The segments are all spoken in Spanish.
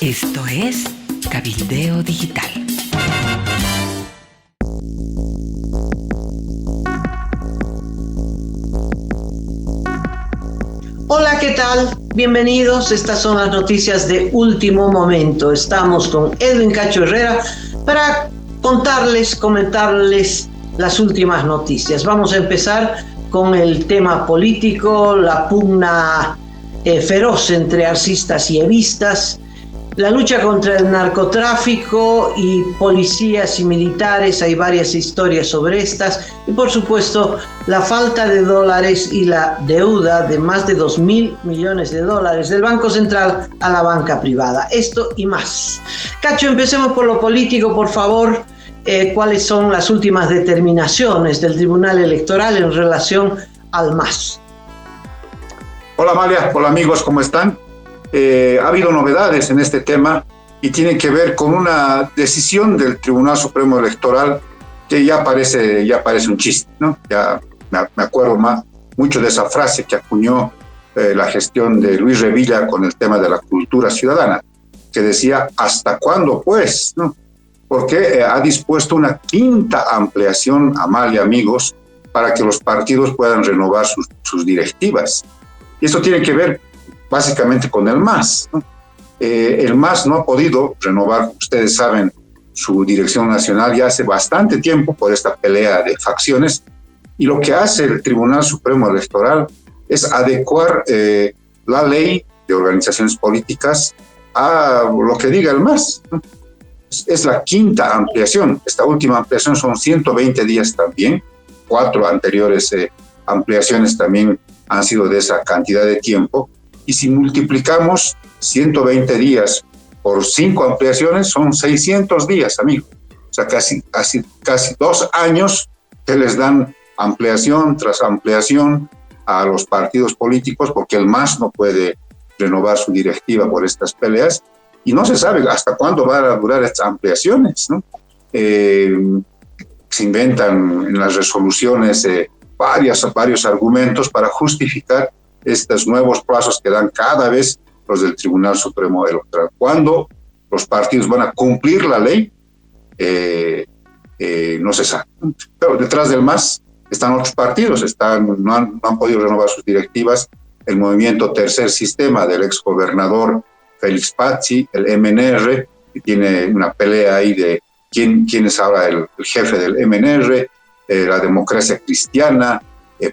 Esto es Cabildeo Digital. Hola, ¿qué tal? Bienvenidos. Estas son las noticias de último momento. Estamos con Edwin Cacho Herrera para comentarles las últimas noticias. Vamos a empezar con el tema político, la pugna feroz entre arcistas y evistas, la lucha contra el narcotráfico y policías y militares. Hay varias historias sobre estas, y por supuesto la falta de dólares y la deuda de más de 2.000 millones de dólares del Banco Central a la banca privada. Esto y más. Cacho, empecemos por lo político, por favor. ¿Cuáles son las últimas determinaciones del Tribunal Electoral en relación al MAS? Hola Amalia, hola amigos, ¿cómo están? Ha habido novedades en este tema y tienen que ver con una decisión del Tribunal Supremo Electoral que ya parece un chiste, ¿no? Ya me acuerdo mucho de esa frase que acuñó la gestión de Luis Revilla con el tema de la cultura ciudadana, que decía, ¿hasta cuándo pues? ¿No? Porque ha dispuesto una quinta ampliación, Amalia, amigos, para que los partidos puedan renovar sus directivas. Y esto tiene que ver básicamente con el MAS, ¿no? El MAS no ha podido renovar, ustedes saben, su dirección nacional ya hace bastante tiempo por esta pelea de facciones, y lo que hace el Tribunal Supremo Electoral es adecuar la ley de organizaciones políticas a lo que diga el MAS, ¿no? Es la quinta ampliación. Esta última ampliación son 120 días también. 4 anteriores ampliaciones también han sido de esa cantidad de tiempo. Y si multiplicamos 120 días por 5 ampliaciones, son 600 días, amigo. O sea, casi 2 años que les dan ampliación tras ampliación a los partidos políticos, porque el MAS no puede renovar su directiva por estas peleas. Y no se sabe hasta cuándo van a durar estas ampliaciones, ¿no? Se inventan en las resoluciones varios argumentos para justificar estos nuevos plazos que dan cada vez los del Tribunal Supremo Electoral. ¿Cuándo los partidos van a cumplir la ley? No se sabe. Pero detrás del MAS están otros partidos, no han podido renovar sus directivas. El movimiento Tercer Sistema del exgobernador Félix Pazzi, el MNR, que tiene una pelea ahí de quién es ahora el jefe del MNR, la Democracia Cristiana,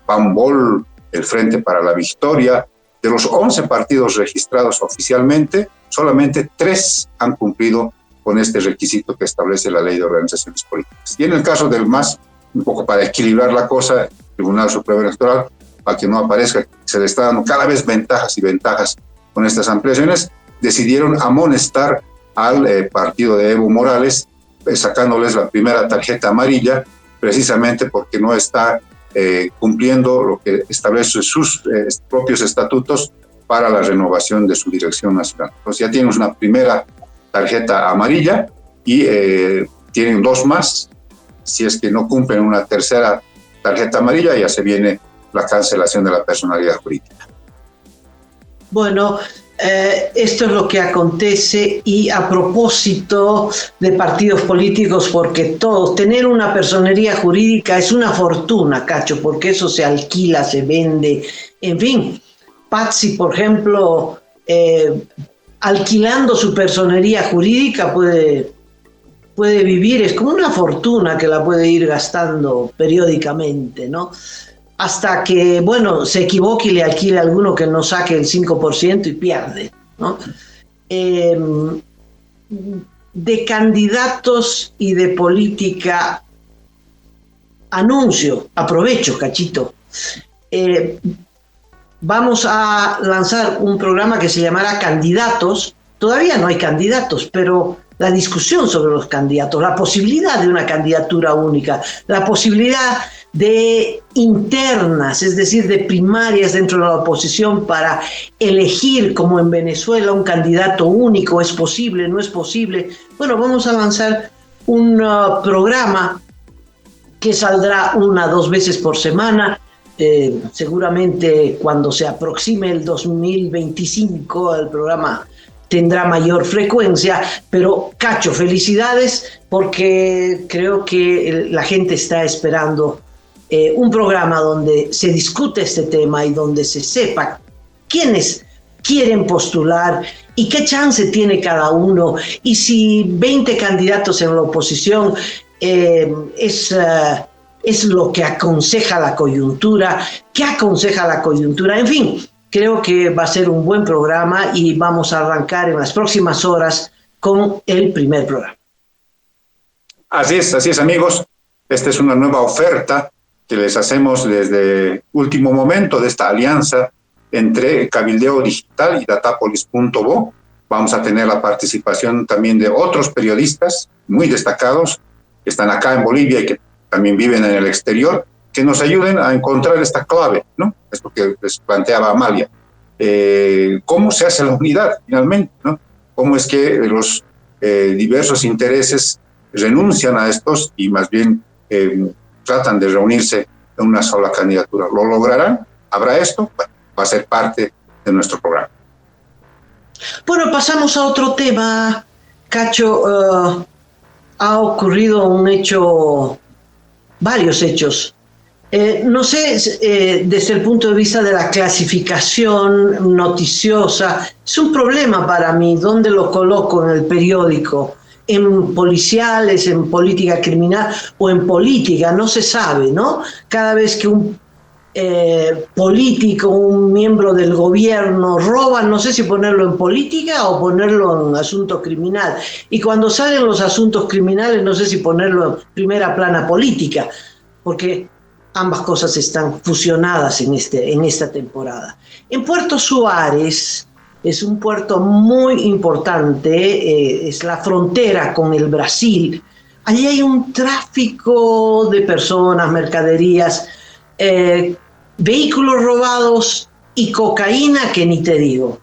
PAMBOL, el Frente para la Victoria. De los 11 partidos registrados oficialmente, solamente 3 han cumplido con este requisito que establece la Ley de Organizaciones Políticas. Y en el caso del MAS, un poco para equilibrar la cosa, el Tribunal Supremo Electoral, para que no aparezca, se le está dando cada vez ventajas y ventajas con estas ampliaciones, decidieron amonestar al partido de Evo Morales, sacándoles la primera tarjeta amarilla, precisamente porque no está cumpliendo lo que establece sus propios estatutos para la renovación de su dirección nacional. Entonces ya tienen una primera tarjeta amarilla y tienen 2 más. Si es que no cumplen una tercera tarjeta amarilla, ya se viene la cancelación de la personalidad jurídica. Bueno, esto es lo que acontece, y a propósito de partidos políticos, porque tener una personería jurídica es una fortuna, Cacho, porque eso se alquila, se vende, en fin. Pazzi, por ejemplo, alquilando su personería jurídica puede vivir, es como una fortuna que la puede ir gastando periódicamente, ¿no? Hasta que, se equivoque y le alquile a alguno que no saque el 5% y pierde, ¿no? De candidatos y de política, aprovecho, Cachito. Vamos a lanzar un programa que se llamará Candidatos. Todavía no hay candidatos, pero la discusión sobre los candidatos, la posibilidad de una candidatura única, la posibilidad de internas, es decir, de primarias dentro de la oposición para elegir, como en Venezuela, un candidato único. ¿Es posible? ¿No es posible? Bueno, vamos a lanzar un programa que saldrá 1 o 2 veces por semana, seguramente cuando se aproxime el 2025, el programa tendrá mayor frecuencia, pero Cacho, felicidades porque creo que la gente está esperando un programa donde se discute este tema y donde se sepa quiénes quieren postular y qué chance tiene cada uno, y si 20 candidatos en la oposición es lo que aconseja la coyuntura, qué aconseja la coyuntura, en fin. Creo que va a ser un buen programa y vamos a arrancar en las próximas horas con el primer programa. Así es, amigos. Esta es una nueva oferta que les hacemos desde último momento de esta alianza entre Cabildeo Digital y Datapolis.bo. Vamos a tener la participación también de otros periodistas muy destacados que están acá en Bolivia y que también viven en el exterior, que nos ayuden a encontrar esta clave, ¿no? Esto que les planteaba Amalia. ¿Cómo se hace la unidad finalmente, ¿no? ¿Cómo es que los diversos intereses renuncian a estos y más bien tratan de reunirse en una sola candidatura? ¿Lo lograrán? ¿Habrá esto? Bueno, va a ser parte de nuestro programa. Bueno, pasamos a otro tema. Cacho, ha ocurrido un hecho, varios hechos. No sé, desde el punto de vista de la clasificación noticiosa, es un problema para mí dónde lo coloco en el periódico, en policiales, en política criminal o en política, no se sabe, ¿no? Cada vez que un político, un miembro del gobierno roba, no sé si ponerlo en política o ponerlo en asunto criminal. Y cuando salen los asuntos criminales, no sé si ponerlo en primera plana política, porque ambas cosas están fusionadas en esta temporada. En Puerto Suárez, es un puerto muy importante, es la frontera con el Brasil. Allí hay un tráfico de personas, mercaderías, vehículos robados y cocaína que ni te digo.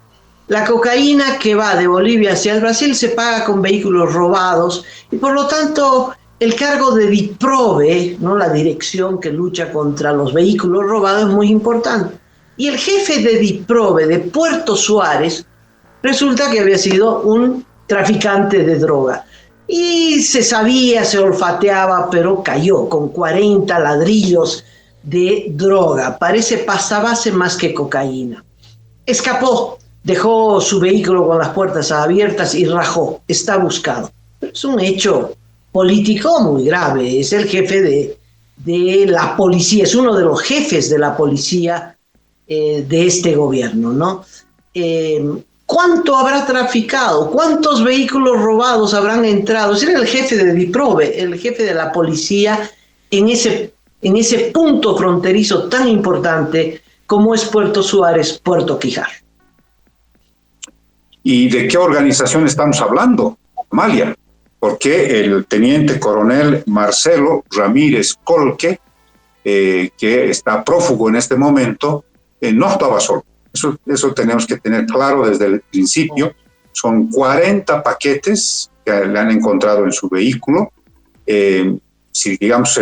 La cocaína que va de Bolivia hacia el Brasil se paga con vehículos robados y por lo tanto el cargo de DIPROVE, ¿no? La dirección que lucha contra los vehículos robados, es muy importante. Y el jefe de DIPROVE de Puerto Suárez resulta que había sido un traficante de droga. Y se sabía, se olfateaba, pero cayó con 40 ladrillos de droga. Parece pasabase más que cocaína. Escapó, dejó su vehículo con las puertas abiertas y rajó. Está buscado. Es un hecho político muy grave. Es el jefe de la policía, es uno de los jefes de la policía de este gobierno, ¿no? ¿Cuánto habrá traficado? ¿Cuántos vehículos robados habrán entrado? Era el jefe de DIPROVE, el jefe de la policía en ese punto fronterizo tan importante como es Puerto Suárez, Puerto Quijar. ¿Y de qué organización estamos hablando, Amalia? Porque el teniente coronel Marcelo Ramírez Colque, que está prófugo en este momento, no actuaba solo. Eso tenemos que tener claro desde el principio. Son 40 paquetes que le han encontrado en su vehículo. Si digamos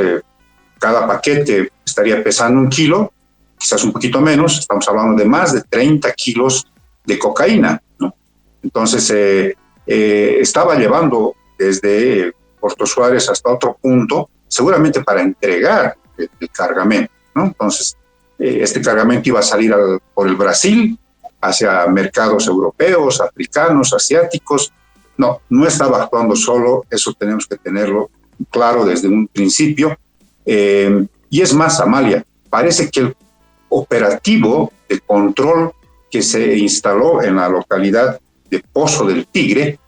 cada paquete estaría pesando 1 kilo, quizás un poquito menos, estamos hablando de más de 30 kilos de cocaína, ¿no? Entonces estaba llevando desde Puerto Suárez hasta otro punto, seguramente para entregar el cargamento, ¿no? Entonces este cargamento iba a salir por el Brasil, hacia mercados europeos, africanos, asiáticos. No estaba actuando solo, eso tenemos que tenerlo claro desde un principio. Y es más, Amalia, parece que el operativo de control que se instaló en la localidad de Pozo del Tigre,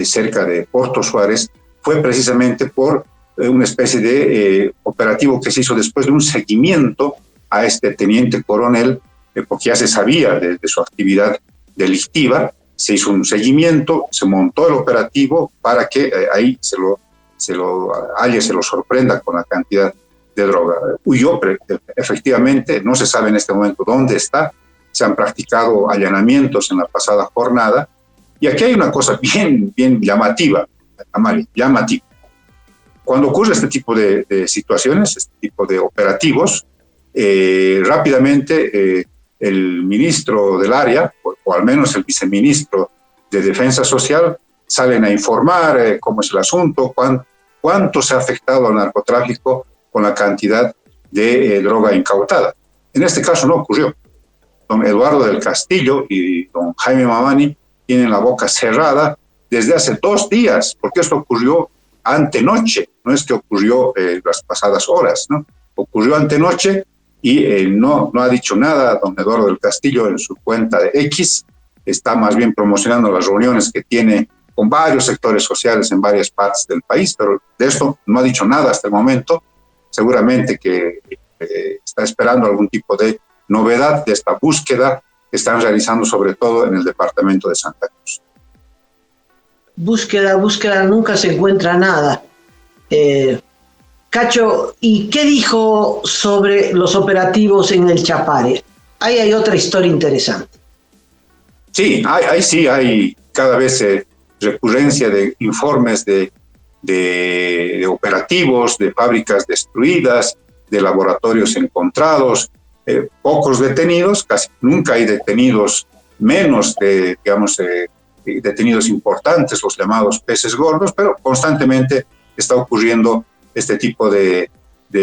cerca de Puerto Suárez, fue precisamente por una especie de operativo que se hizo después de un seguimiento a este teniente coronel, porque ya se sabía de su actividad delictiva. Se hizo un seguimiento, se montó el operativo para que ahí se lo sorprenda con la cantidad de droga. Huyó, efectivamente, no se sabe en este momento dónde está. Se han practicado allanamientos en la pasada jornada. Y aquí hay una cosa bien llamativa, Amalia, llamativa. Cuando ocurre este tipo de situaciones, este tipo de operativos, rápidamente el ministro del área, o al menos el viceministro de defensa social salen a informar cómo es el asunto, cuánto se ha afectado al narcotráfico con la cantidad de droga incautada. En este caso no ocurrió. Don Eduardo del Castillo y don Jaime Mamani tienen la boca cerrada desde hace 2 días, porque esto ocurrió antenoche, no es que ocurrió las pasadas horas, ¿no? Ocurrió antenoche y no ha dicho nada don Eduardo del Castillo en su cuenta de X, está más bien promocionando las reuniones que tiene con varios sectores sociales en varias partes del país, pero de esto no ha dicho nada hasta el momento. Seguramente que está esperando algún tipo de novedad de esta búsqueda que están realizando sobre todo en el departamento de Santa Cruz. Búsqueda, nunca se encuentra nada. Cacho, ¿y qué dijo sobre los operativos en el Chapare? Ahí hay otra historia interesante. Sí, hay cada vez recurrencia de informes de operativos, de fábricas destruidas, de laboratorios encontrados, pocos detenidos, casi nunca hay detenidos, menos de, detenidos importantes, los llamados peces gordos, pero constantemente está ocurriendo este tipo de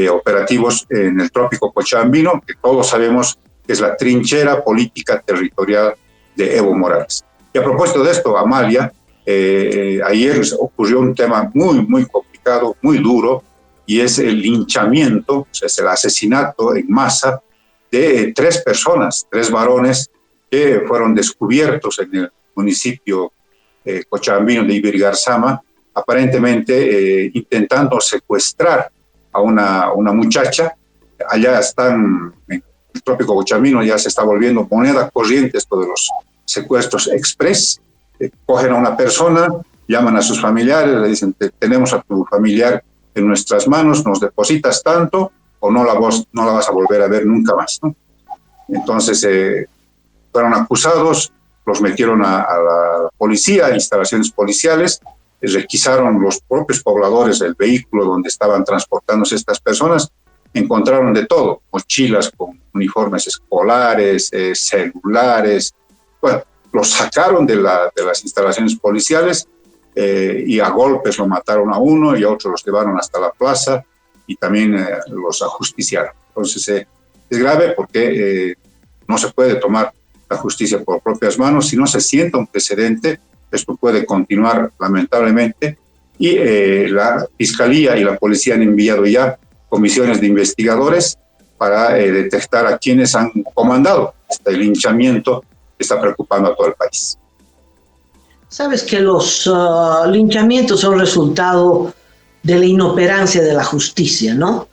operativos en el trópico cochabambino, que todos sabemos que es la trinchera política territorial de Evo Morales. Y a propósito de esto, Amalia, ayer ocurrió un tema muy complicado, muy duro, y es el linchamiento, o sea, es el asesinato en masa de 3 personas, 3 varones que fueron descubiertos en el municipio cochabambino de Ibirgarzama, aparentemente intentando secuestrar a una muchacha. Allá están, en el trópico cochabambino ya se está volviendo moneda corriente esto de los secuestros express. Cogen a una persona, llaman a sus familiares, le dicen, tenemos a tu familiar en nuestras manos, nos depositas tanto o no la vas a volver a ver nunca más, ¿no? Entonces fueron acusados, los metieron a la policía, a instalaciones policiales, requisaron los propios pobladores el vehículo donde estaban transportándose estas personas, encontraron de todo, mochilas con uniformes escolares, celulares, bueno, los sacaron de las instalaciones policiales y a golpes lo mataron a uno y a otro los llevaron hasta la plaza y también los ajusticiaron. Entonces es grave porque no se puede tomar la justicia por propias manos. Si no se sienta un precedente, esto puede continuar lamentablemente y la Fiscalía y la Policía han enviado ya comisiones de investigadores para detectar a quienes han comandado este linchamiento que está preocupando a todo el país. Sabes que los linchamientos son resultado de la inoperancia de la justicia, ¿no?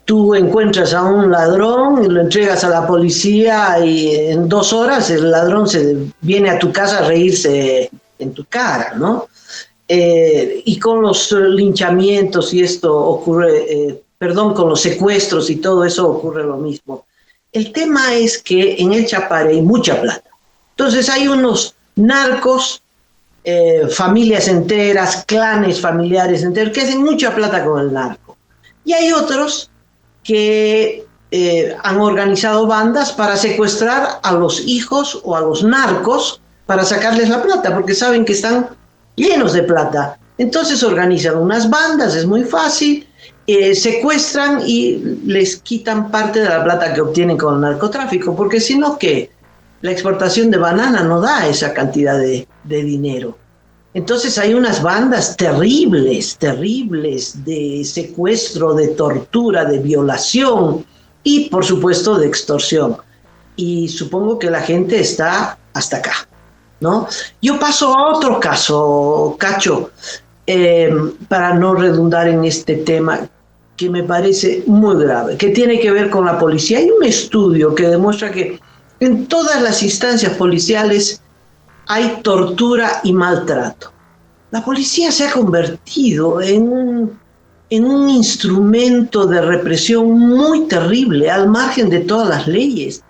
Tú encuentras a un ladrón y lo entregas a la policía y en 2 horas el ladrón se viene a tu casa a reírse en tu cara, ¿no? Y con los linchamientos y esto ocurre, con los secuestros y todo eso ocurre lo mismo. El tema es que en el Chapare hay mucha plata. Entonces hay unos narcos, familias enteras, clanes familiares enteros que hacen mucha plata con el narco. Y hay otros que han organizado bandas para secuestrar a los hijos o a los narcos para sacarles la plata, porque saben que están llenos de plata. Entonces organizan unas bandas, es muy fácil, secuestran y les quitan parte de la plata que obtienen con el narcotráfico, porque si no, ¿qué? La exportación de banana no da esa cantidad de dinero. Entonces hay unas bandas terribles de secuestro, de tortura, de violación y por supuesto de extorsión. Y supongo que la gente está hasta acá, ¿no? Yo paso a otro caso, Cacho, para no redundar en este tema que me parece muy grave, que tiene que ver con la policía. Hay un estudio que demuestra que en todas las instancias policiales hay tortura y maltrato. La policía se ha convertido en un instrumento de represión muy terrible, al margen de todas las leyes.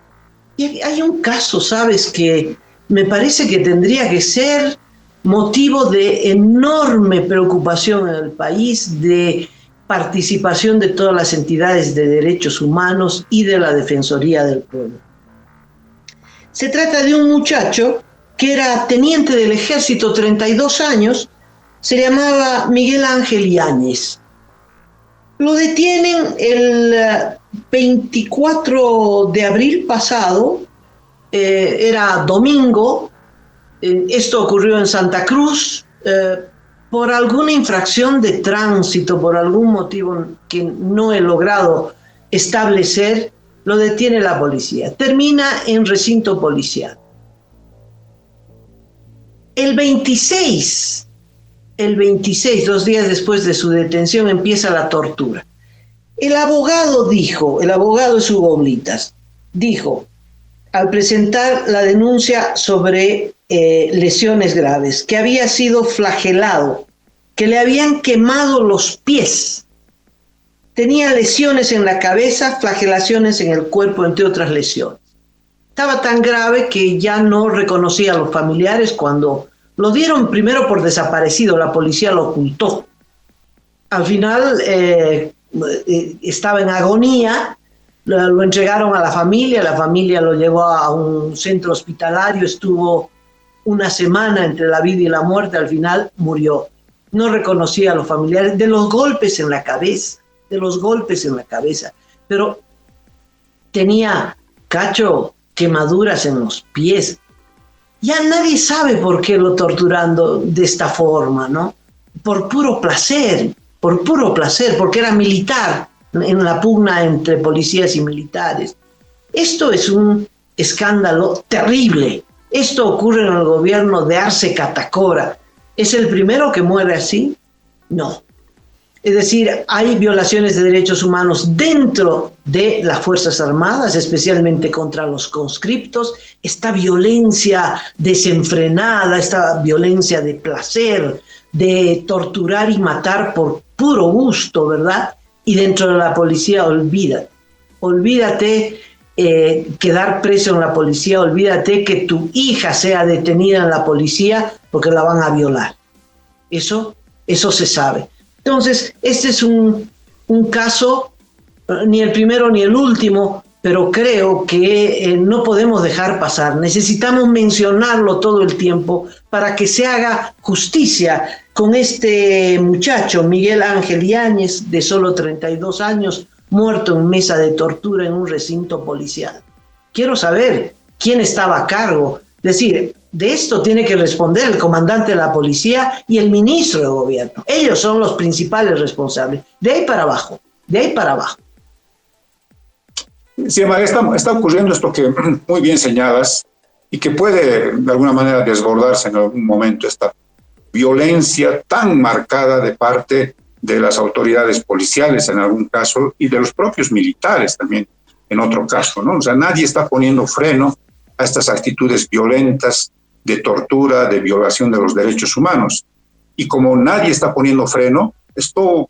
Y hay un caso, ¿sabes?, que me parece que tendría que ser motivo de enorme preocupación en el país, de participación de todas las entidades de derechos humanos y de la Defensoría del Pueblo. Se trata de un muchacho que era teniente del ejército, 32 años, se llamaba Miguel Ángel Yáñez. Lo detienen el 24 de abril pasado, era domingo, esto ocurrió en Santa Cruz, por alguna infracción de tránsito, por algún motivo que no he logrado establecer, lo detiene la policía. Termina en recinto policial. El 26, 2 días después de su detención, empieza la tortura. El abogado es Hugo Oblitas, dijo, al presentar la denuncia sobre lesiones graves, que había sido flagelado, que le habían quemado los pies, tenía lesiones en la cabeza, flagelaciones en el cuerpo, entre otras lesiones. Estaba tan grave que ya no reconocía a los familiares cuando lo dieron primero por desaparecido, la policía lo ocultó. Al final estaba en agonía, lo entregaron a la familia lo llevó a un centro hospitalario, estuvo una semana entre la vida y la muerte, al final murió. No reconocía a los familiares de los golpes en la cabeza, pero tenía, Cacho, quemaduras en los pies. Ya nadie sabe por qué lo torturando de esta forma, ¿no? Por puro placer, porque era militar en la pugna entre policías y militares. Esto es un escándalo terrible. Esto ocurre en el gobierno de Arce Catacora. ¿Es el primero que muere así? No. Es decir, hay violaciones de derechos humanos dentro de las Fuerzas Armadas, especialmente contra los conscriptos, esta violencia desenfrenada, esta violencia de placer, de torturar y matar por puro gusto, ¿verdad? Y dentro de la policía, olvídate quedar preso en la policía, olvídate que tu hija sea detenida en la policía porque la van a violar. Eso se sabe. Entonces, este es un caso, ni el primero ni el último, pero creo que no podemos dejar pasar. Necesitamos mencionarlo todo el tiempo para que se haga justicia con este muchacho, Miguel Ángel Yáñez, de solo 32 años, muerto en mesa de tortura en un recinto policial. Quiero saber quién estaba a cargo. Es decir, de esto tiene que responder el comandante de la policía y el ministro de gobierno. Ellos son los principales responsables. De ahí para abajo. Sí, María, está ocurriendo esto que muy bien señalas y que puede de alguna manera desbordarse en algún momento, esta violencia tan marcada de parte de las autoridades policiales en algún caso y de los propios militares también en otro caso, ¿no? O sea, nadie está poniendo freno a estas actitudes violentas de tortura, de violación de los derechos humanos. Y como nadie está poniendo freno, esto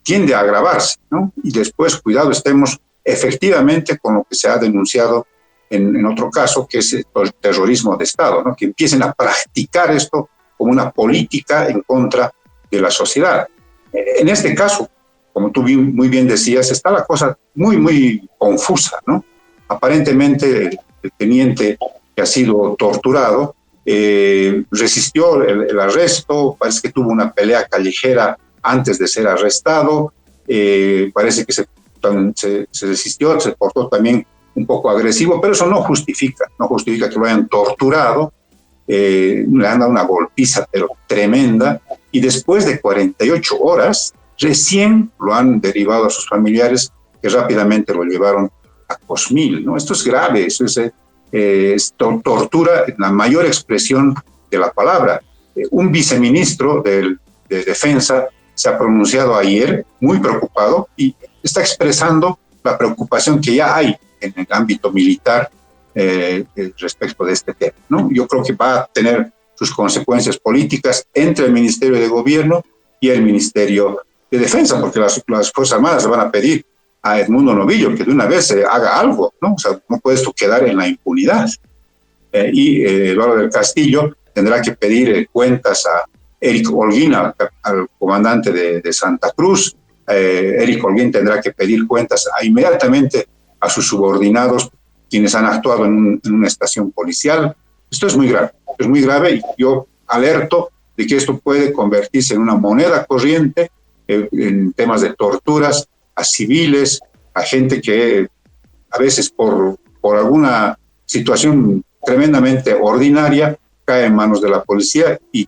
tiende a agravarse, ¿no? Y después, cuidado, estemos efectivamente con lo que se ha denunciado en otro caso, que es el terrorismo de Estado, ¿no? Que empiecen a practicar esto como una política en contra de la sociedad. En este caso, como tú muy bien decías, está la cosa muy, muy confusa, ¿no? Aparentemente, el teniente que ha sido torturado resistió el arresto, parece que tuvo una pelea callejera antes de ser arrestado, parece que se resistió, se portó también un poco agresivo, pero eso no justifica que lo hayan torturado, le han dado una golpiza pero tremenda, y después de 48 horas recién lo han derivado a sus familiares, que rápidamente lo llevaron a Cosmil, ¿no? Esto es grave, eso es tortura en la mayor expresión de la palabra. Un viceministro de Defensa se ha pronunciado ayer muy preocupado y está expresando la preocupación que ya hay en el ámbito militar respecto de este tema, ¿no? Yo creo que va a tener sus consecuencias políticas entre el Ministerio de Gobierno y el Ministerio de Defensa, porque las Fuerzas Armadas le van a pedir a Edmundo Novillo que de una vez haga algo, ¿no? O sea, no puede esto quedar en la impunidad. Y Eduardo del Castillo tendrá que pedir cuentas a Eric Holguín, al comandante de Santa Cruz. Eric Holguín tendrá que pedir cuentas inmediatamente a sus subordinados, quienes han actuado en una estación policial. Esto es muy grave. es muy grave y yo alerto de que esto puede convertirse en una moneda corriente en temas de torturas a civiles, a gente que a veces por alguna situación tremendamente ordinaria cae en manos de la policía y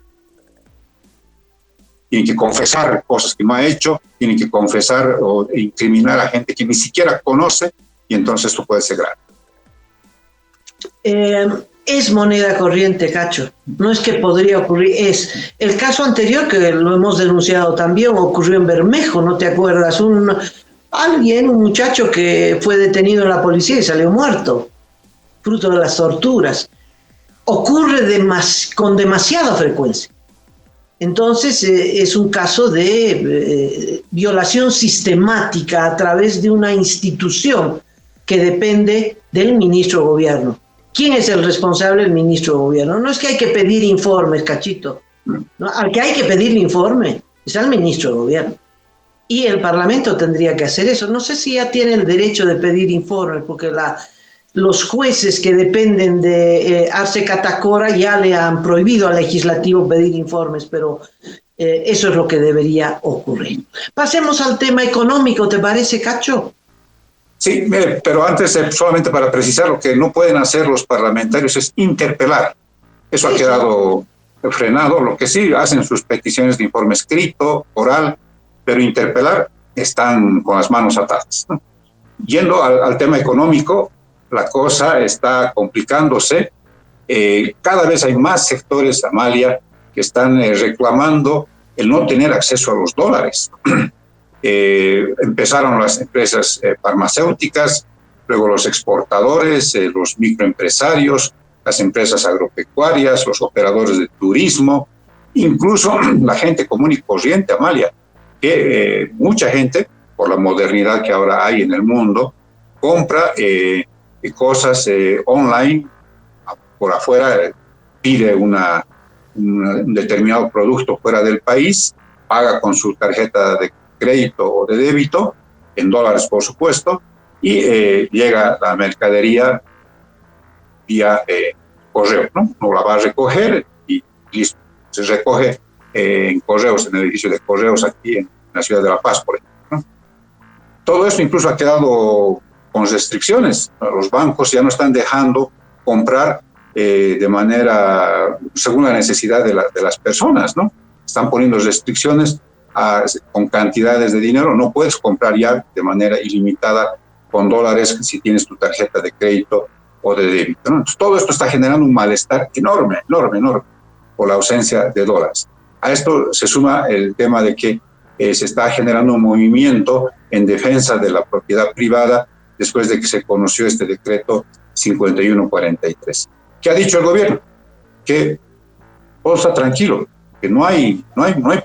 tienen que confesar cosas que no ha hecho, tienen que confesar o incriminar a gente que ni siquiera conoce, y entonces esto puede ser grave. Es moneda corriente, Cacho. No es que podría ocurrir, es. El caso anterior, que lo hemos denunciado también, ocurrió en Bermejo, ¿no te acuerdas? Un muchacho que fue detenido en la policía y salió muerto, fruto de las torturas. Ocurre con demasiada frecuencia. Entonces es un caso de violación sistemática a través de una institución que depende del ministro de gobierno. ¿Quién es el responsable? El ministro de gobierno. No es que hay que pedir informes, Cachito. ¿No? Al que hay que pedirle informe es al ministro de gobierno. Y el Parlamento tendría que hacer eso. No sé si ya tiene el derecho de pedir informes, porque los jueces que dependen de Arce Catacora ya le han prohibido al legislativo pedir informes, pero eso es lo que debería ocurrir. Pasemos al tema económico, ¿te parece, Cacho? Sí, pero antes, solamente para precisar, lo que no pueden hacer los parlamentarios es interpelar. Eso ha quedado frenado. Lo que sí hacen sus peticiones de informe escrito, oral, pero interpelar están con las manos atadas, ¿no? Yendo al tema económico, la cosa está complicándose. Cada vez hay más sectores, Amalia, que están reclamando el no tener acceso a los dólares. Empezaron las empresas farmacéuticas, luego los exportadores, los microempresarios, las empresas agropecuarias, los operadores de turismo, incluso la gente común y corriente, Amalia, que mucha gente, por la modernidad que ahora hay en el mundo, compra cosas online, por afuera, pide un determinado producto fuera del país, paga con su tarjeta de crédito o de débito, en dólares por supuesto, y llega la mercadería vía correo, ¿no? No la va a recoger y listo. Se recoge en correos, en el edificio de correos aquí en la ciudad de La Paz, por ejemplo, ¿no? Todo esto incluso ha quedado con restricciones. Los bancos ya no están dejando comprar de manera según la necesidad de las personas, ¿no? Están poniendo restricciones con cantidades de dinero. No puedes comprar ya de manera ilimitada con dólares si tienes tu tarjeta de crédito o de débito, ¿no? Entonces, todo esto está generando un malestar enorme por la ausencia de dólares. A esto se suma el tema de que se está generando un movimiento en defensa de la propiedad privada después de que se conoció este decreto 5143. ¿Qué ha dicho el gobierno? Que todo está tranquilo, que no hay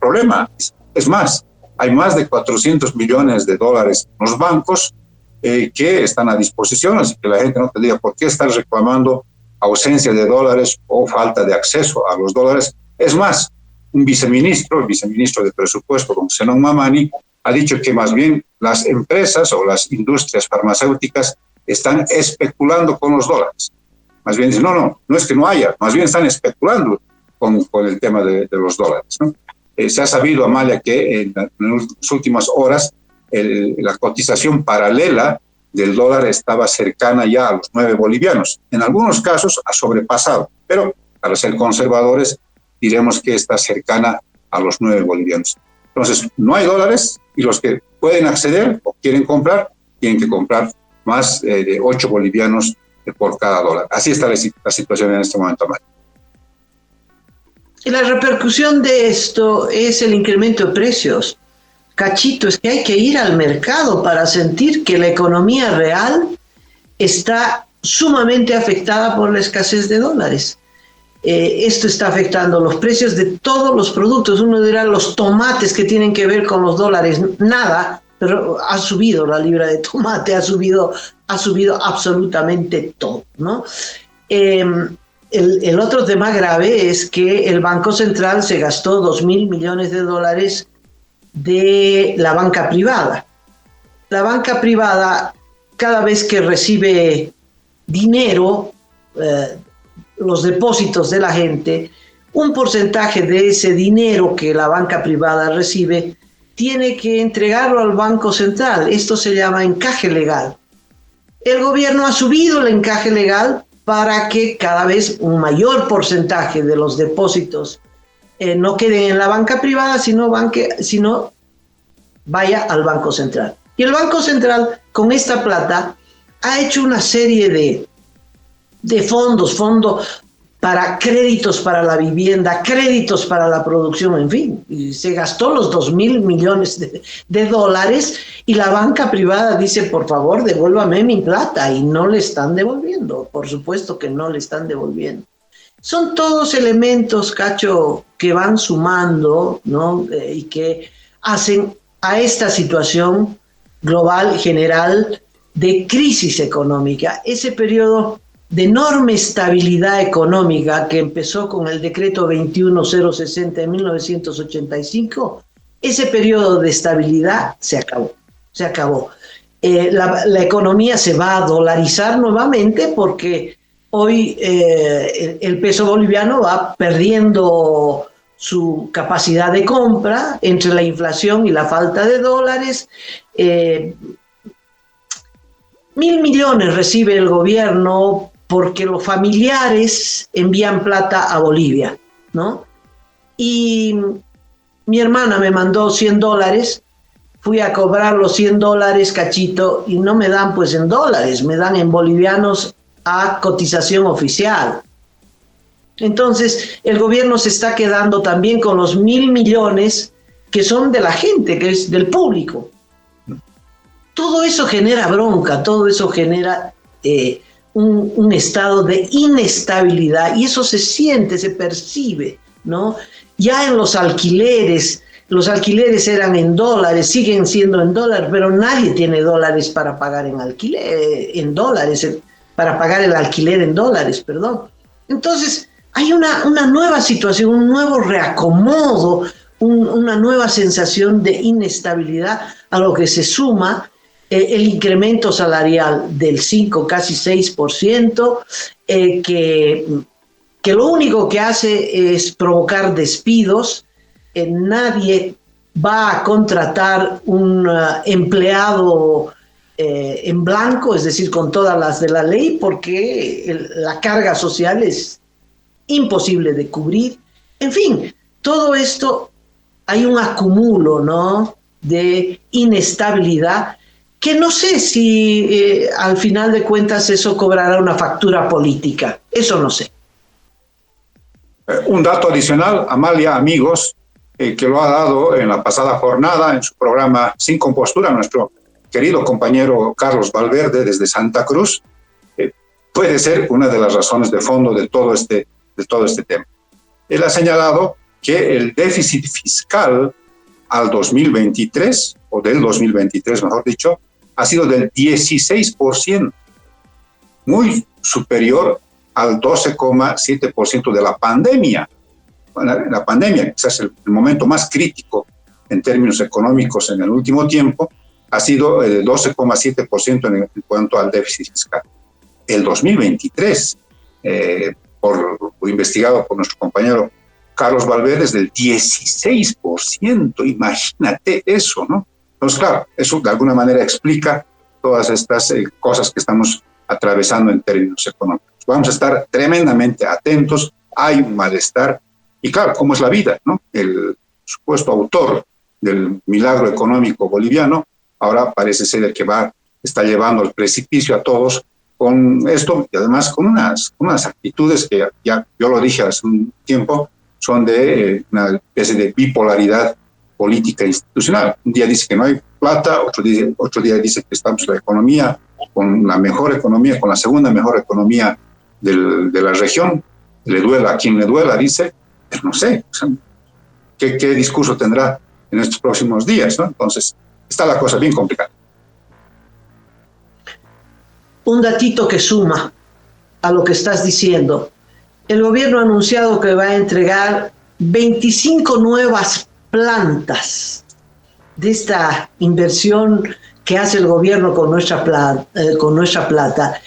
problema. Es más, hay más de 400 millones de dólares en los bancos que están a disposición, así que la gente no tendría por qué estar reclamando ausencia de dólares o falta de acceso a los dólares. Es más, el viceministro de Presupuesto, don Zenón Mamani, ha dicho que más bien las empresas o las industrias farmacéuticas están especulando con los dólares. Más bien dicen, no es que no haya, más bien están especulando con el tema de los dólares, ¿no? Se ha sabido, Amalia, que en las últimas horas la cotización paralela del dólar estaba cercana ya a los 9 bolivianos. En algunos casos ha sobrepasado, pero para ser conservadores diremos que está cercana a los 9 bolivianos. Entonces, no hay dólares y los que pueden acceder o quieren comprar, tienen que comprar más de 8 bolivianos por cada dólar. Así está la situación en este momento, Amalia. La repercusión de esto es el incremento de precios. Cachito, es que hay que ir al mercado para sentir que la economía real está sumamente afectada por la escasez de dólares. Esto está afectando los precios de todos los productos. Uno dirá los tomates que tienen que ver con los dólares, nada, pero ha subido la libra de tomate, ha subido absolutamente todo, ¿no? El otro tema grave es que el Banco Central se gastó 2.000 millones de dólares de la banca privada. La banca privada, cada vez que recibe dinero, los depósitos de la gente, un porcentaje de ese dinero que la banca privada recibe tiene que entregarlo al Banco Central. Esto se llama encaje legal. El gobierno ha subido el encaje legal para que cada vez un mayor porcentaje de los depósitos no queden en la banca privada, sino vaya al Banco Central. Y el Banco Central, con esta plata, ha hecho una serie de fondos para créditos para la vivienda, créditos para la producción, en fin, y se gastó los 2.000 millones de dólares y la banca privada dice, por favor, devuélvame mi plata, y no le están devolviendo, por supuesto que no le están devolviendo. Son todos elementos, Cacho, que van sumando, ¿no? Y que hacen a esta situación global, general, de crisis económica, ese periodo de enorme estabilidad económica que empezó con el decreto 21060 de 1985, ese periodo de estabilidad se acabó. La economía se va a dolarizar nuevamente porque hoy el peso boliviano va perdiendo su capacidad de compra entre la inflación y la falta de dólares. 1.000 millones recibe el gobierno porque los familiares envían plata a Bolivia, ¿no? Y mi hermana me mandó $100, fui a cobrar los $100, Cachito, y no me dan pues en dólares, me dan en bolivianos a cotización oficial. Entonces, el gobierno se está quedando también con los 1.000 millones que son de la gente, que es del público. Todo eso genera bronca, todo eso genera un estado de inestabilidad, y eso se siente, se percibe, ¿no? Ya en los alquileres eran en dólares, siguen siendo en dólares, pero nadie tiene dólares para pagar para pagar el alquiler en dólares, perdón. Entonces, hay una nueva situación, un nuevo reacomodo, una nueva sensación de inestabilidad, a lo que se suma el incremento salarial del 5, casi 6%, que lo único que hace es provocar despidos. Nadie va a contratar un empleado en blanco, es decir, con todas las de la ley, porque la carga social es imposible de cubrir. En fin, todo esto hay un acumulo, ¿no?, de inestabilidad, que no sé si al final de cuentas eso cobrará una factura política. Eso no sé. Un dato adicional, Amalia, amigos, que lo ha dado en la pasada jornada en su programa Sin Compostura, nuestro querido compañero Carlos Valverde desde Santa Cruz, puede ser una de las razones de fondo de todo este tema. Él ha señalado que el déficit fiscal al 2023, o del 2023 mejor dicho, ha sido del 16%, muy superior al 12,7% de la pandemia. Bueno, la pandemia, quizás el momento más crítico en términos económicos en el último tiempo, ha sido el 12,7% en cuanto al déficit fiscal. El 2023, por investigado por nuestro compañero Carlos Valverde, es del 16%. Imagínate eso, ¿no? Entonces, claro, eso de alguna manera explica todas estas cosas que estamos atravesando en términos económicos. Vamos a estar tremendamente atentos, hay un malestar, y claro, ¿cómo es la vida, no? El supuesto autor del milagro económico boliviano ahora parece ser el que está llevando al precipicio a todos con esto, y además con unas actitudes que ya yo lo dije hace un tiempo, son de una especie de bipolaridad política institucional. Un día dice que no hay plata, otro día dice que estamos en la economía, con la mejor economía, con la segunda mejor economía de la región, le duela a quien le duela, dice, pero no sé, o sea, ¿qué discurso tendrá en estos próximos días, ¿no? Entonces, está la cosa bien complicada. Un datito que suma a lo que estás diciendo. El gobierno ha anunciado que va a entregar 25 nuevas plantas de esta inversión que hace el gobierno con nuestra plata.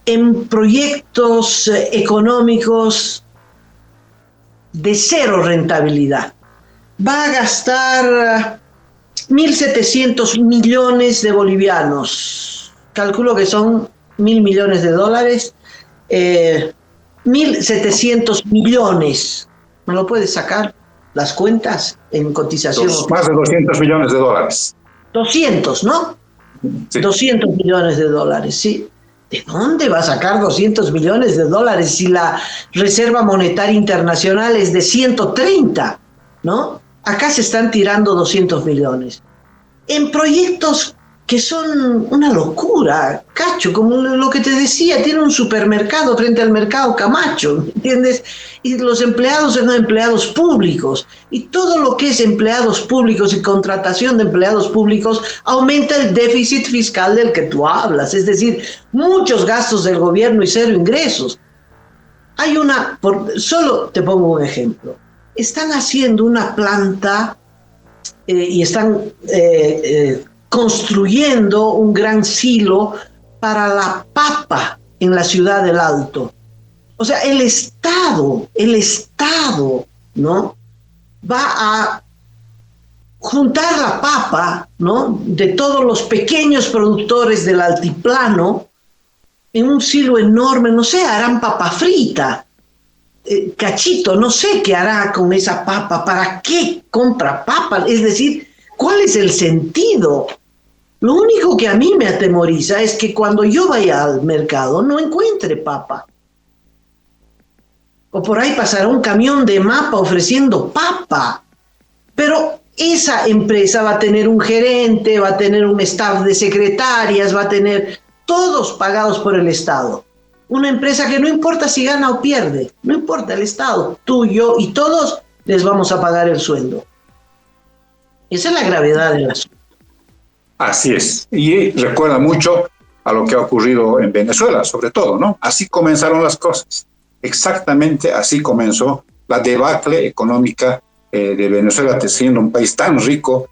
en proyectos económicos de cero rentabilidad. Va a gastar 1.700 millones de bolivianos. Calculo que son 1.000 millones de dólares. 1.700 millones. ¿Me lo puedes sacar las cuentas en cotización? Más de 200 millones de dólares. 200, ¿no? Sí. 200 millones de dólares, sí. ¿De dónde va a sacar 200 millones de dólares si la Reserva Monetaria Internacional es de 130, ¿no? Acá se están tirando 200 millones. En proyectos que son una locura, Cacho, como lo que te decía, tiene un supermercado frente al mercado Camacho, ¿entiendes? Y los empleados son empleados públicos, y todo lo que es empleados públicos y contratación de empleados públicos aumenta el déficit fiscal del que tú hablas, es decir, muchos gastos del gobierno y cero ingresos. Solo te pongo un ejemplo, están haciendo una planta y están construyendo un gran silo para la papa en la ciudad del Alto. O sea, el Estado, ¿no? Va a juntar la papa, ¿no? De todos los pequeños productores del altiplano en un silo enorme, no sé, harán papa frita. Cachito, no sé qué hará con esa papa, ¿para qué compra papa? Es decir, ¿cuál es el sentido? Lo único que a mí me atemoriza es que cuando yo vaya al mercado no encuentre papa. O por ahí pasará un camión de mapa ofreciendo papa. Pero esa empresa va a tener un gerente, va a tener un staff de secretarias, va a tener todos pagados por el Estado. Una empresa que no importa si gana o pierde, no importa el Estado, tú, yo y todos les vamos a pagar el sueldo. Esa es la gravedad del asunto. Así es, y recuerda mucho a lo que ha ocurrido en Venezuela, sobre todo, ¿no? Así comenzaron las cosas, exactamente así comenzó la debacle económica de Venezuela, siendo un país tan rico,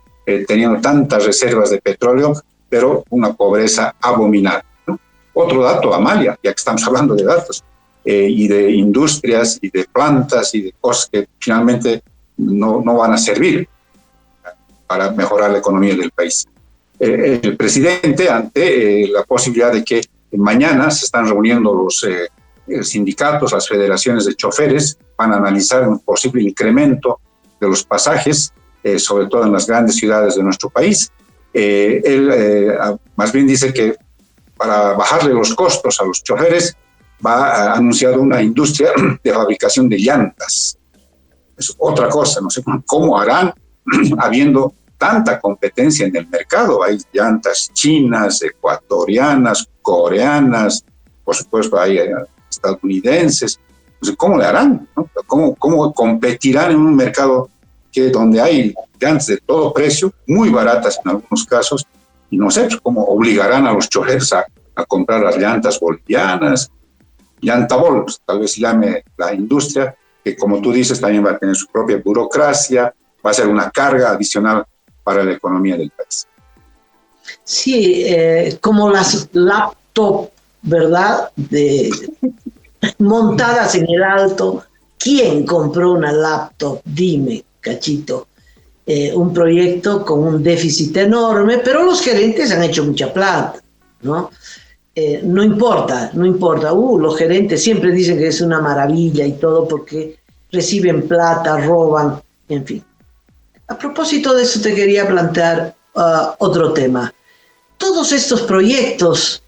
teniendo tantas reservas de petróleo, pero una pobreza abominable, ¿no? Otro dato, Amalia, ya que estamos hablando de datos, y de industrias, y de plantas, y de cosas que finalmente no van a servir para mejorar la economía del país. El presidente, ante la posibilidad de que mañana se están reuniendo los sindicatos, las federaciones de choferes, van a analizar un posible incremento de los pasajes, sobre todo en las grandes ciudades de nuestro país. Él más bien dice que para bajarle los costos a los choferes va a anunciar una industria de fabricación de llantas. Es otra cosa, no sé cómo harán habiendo tanta competencia en el mercado. Hay llantas chinas, ecuatorianas, coreanas, por supuesto hay estadounidenses. No sé cómo le harán, ¿no? ¿Cómo competirán en un mercado donde hay llantas de todo precio, muy baratas en algunos casos, y no sé cómo obligarán a los choferes a comprar las llantas bolivianas? Llantabol, tal vez se llame la industria, que como tú dices también va a tener su propia burocracia, va a ser una carga adicional para la economía del país. Sí, como las laptops, ¿verdad? Montadas en el Alto. ¿Quién compró una laptop? Dime, Cachito. Un proyecto con un déficit enorme, pero los gerentes han hecho mucha plata, ¿no? No importa. Los gerentes siempre dicen que es una maravilla y todo porque reciben plata, roban, en fin. A propósito de eso te quería plantear otro tema. Todos estos proyectos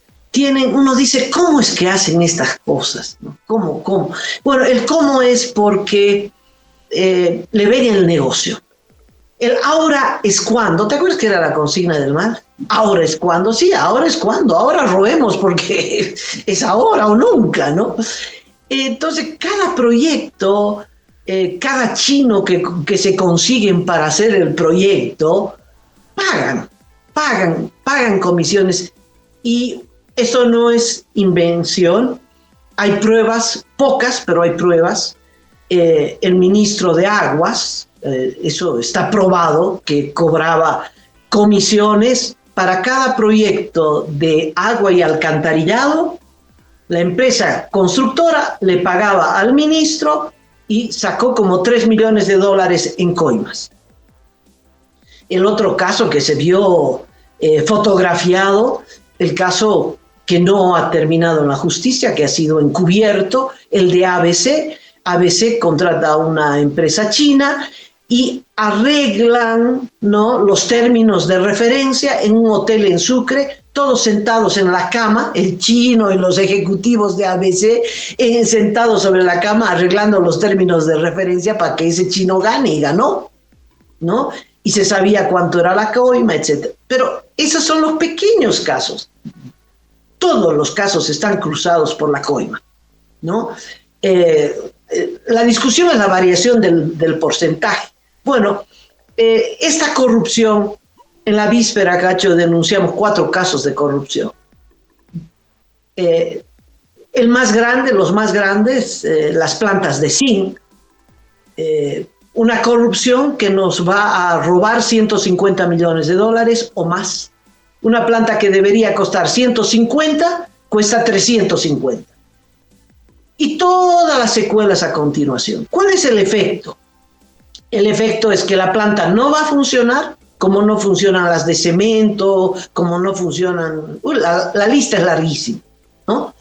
uno dice, ¿cómo es que hacen estas cosas? ¿No? ¿Cómo? Bueno, el cómo es porque le ven el negocio. El ahora es cuando. ¿Te acuerdas que era la consigna del MAS? Ahora es cuando. Sí, ahora es cuando. Ahora robemos porque es ahora o nunca, ¿no? Entonces, cada proyecto, cada chino que se consiguen para hacer el proyecto, pagan comisiones. Y eso no es invención. Hay pruebas, pocas, pero hay pruebas. El ministro de Aguas, eso está probado, que cobraba comisiones para cada proyecto de agua y alcantarillado, La empresa constructora le pagaba al ministro y sacó como $3 millones en coimas. El otro caso que se vio fotografiado, el caso que no ha terminado en la justicia, que ha sido encubierto, el de ABC. ABC contrata a una empresa china y arreglan, ¿no?, los términos de referencia en un hotel en Sucre, todos sentados en la cama, el chino y los ejecutivos de ABC sentados sobre la cama arreglando los términos de referencia para que ese chino gane, y ganó, ¿no? Y se sabía cuánto era la coima, etc. Pero esos son los pequeños casos. Todos los casos están cruzados por la coima, ¿no? La discusión es la variación del porcentaje. Bueno, esta corrupción, en la víspera, Cacho, denunciamos 4 casos de corrupción. El más grande, los más grandes, las plantas de zinc, una corrupción que nos va a robar $150 millones o más. Una planta que debería costar 150, cuesta 350. Y todas las secuelas a continuación. ¿Cuál es el efecto? El efecto es que la planta no va a funcionar, como no funcionan las de cemento, como no funcionan... La lista es larguísima, ¿no?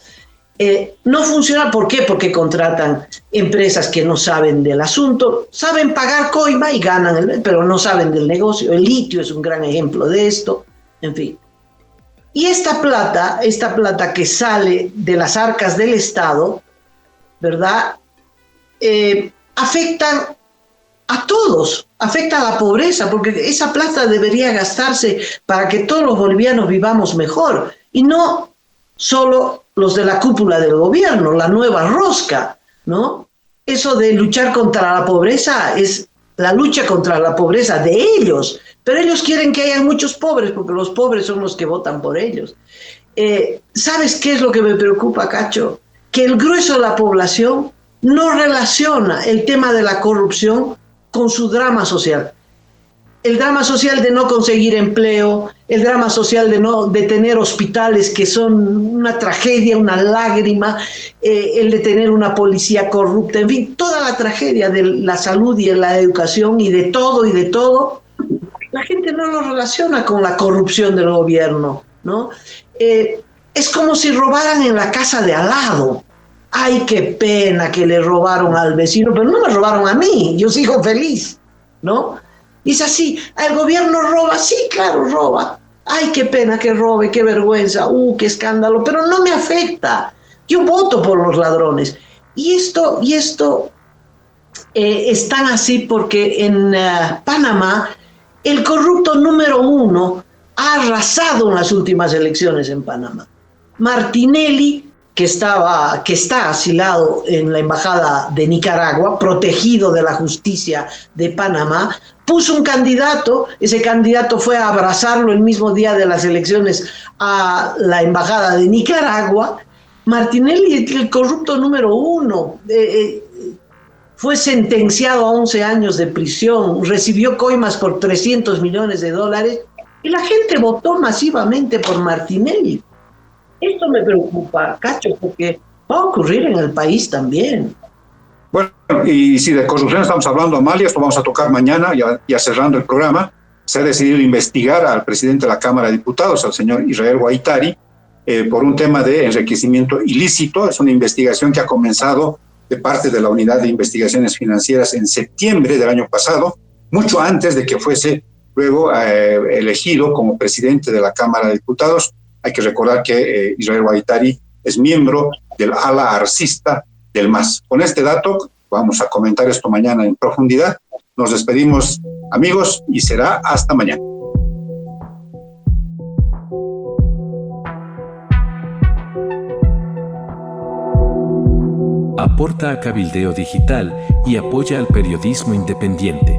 No funciona, ¿por qué? Porque contratan empresas que no saben del asunto, saben pagar coima y ganan, pero no saben del negocio. El litio es un gran ejemplo de esto, en fin. Y esta plata que sale de las arcas del Estado, ¿verdad? Afectan a todos, afecta a la pobreza, porque esa plata debería gastarse para que todos los bolivianos vivamos mejor, y no solo los de la cúpula del gobierno, la nueva rosca, ¿no? Eso de luchar contra la pobreza es la lucha contra la pobreza de ellos, pero ellos quieren que haya muchos pobres, porque los pobres son los que votan por ellos. ¿Sabes qué es lo que me preocupa, Cacho? Que el grueso de la población no relaciona el tema de la corrupción con su drama social. El drama social de no conseguir empleo, el drama social de tener hospitales que son una tragedia, una lágrima, el de tener una policía corrupta, en fin, toda la tragedia de la salud y de la educación y de todo, la gente no lo relaciona con la corrupción del gobierno, ¿no? Es como si robaran en la casa de al lado. Ay, qué pena que le robaron al vecino, pero no me robaron a mí, yo sigo feliz, ¿no? Y es así, el gobierno roba, sí, claro, roba. Ay, qué pena que robe, qué vergüenza, qué escándalo, pero no me afecta. Yo voto por los ladrones. Y esto es tan así porque en Panamá el corrupto número 1 ha arrasado en las últimas elecciones en Panamá. Martinelli, que está asilado en la embajada de Nicaragua, protegido de la justicia de Panamá, puso un candidato, ese candidato fue a abrazarlo el mismo día de las elecciones a la embajada de Nicaragua. Martinelli, el corrupto número 1, fue sentenciado a 11 años de prisión, recibió coimas por $300 millones y la gente votó masivamente por Martinelli. Esto me preocupa, Cacho, porque va a ocurrir en el país también. Bueno, y si de corrupción estamos hablando, Amalia, esto vamos a tocar mañana, ya cerrando el programa. Se ha decidido investigar al presidente de la Cámara de Diputados, al señor Israel Guaitari, por un tema de enriquecimiento ilícito. Es una investigación que ha comenzado de parte de la Unidad de Investigaciones Financieras en septiembre del año pasado, mucho antes de que fuese luego elegido como presidente de la Cámara de Diputados. Hay que recordar que Israel Guaitari es miembro del ala arcista del MAS. Con este dato vamos a comentar esto mañana en profundidad. Nos despedimos, amigos, y será hasta mañana. Aporta a Cabildeo Digital y apoya al periodismo independiente.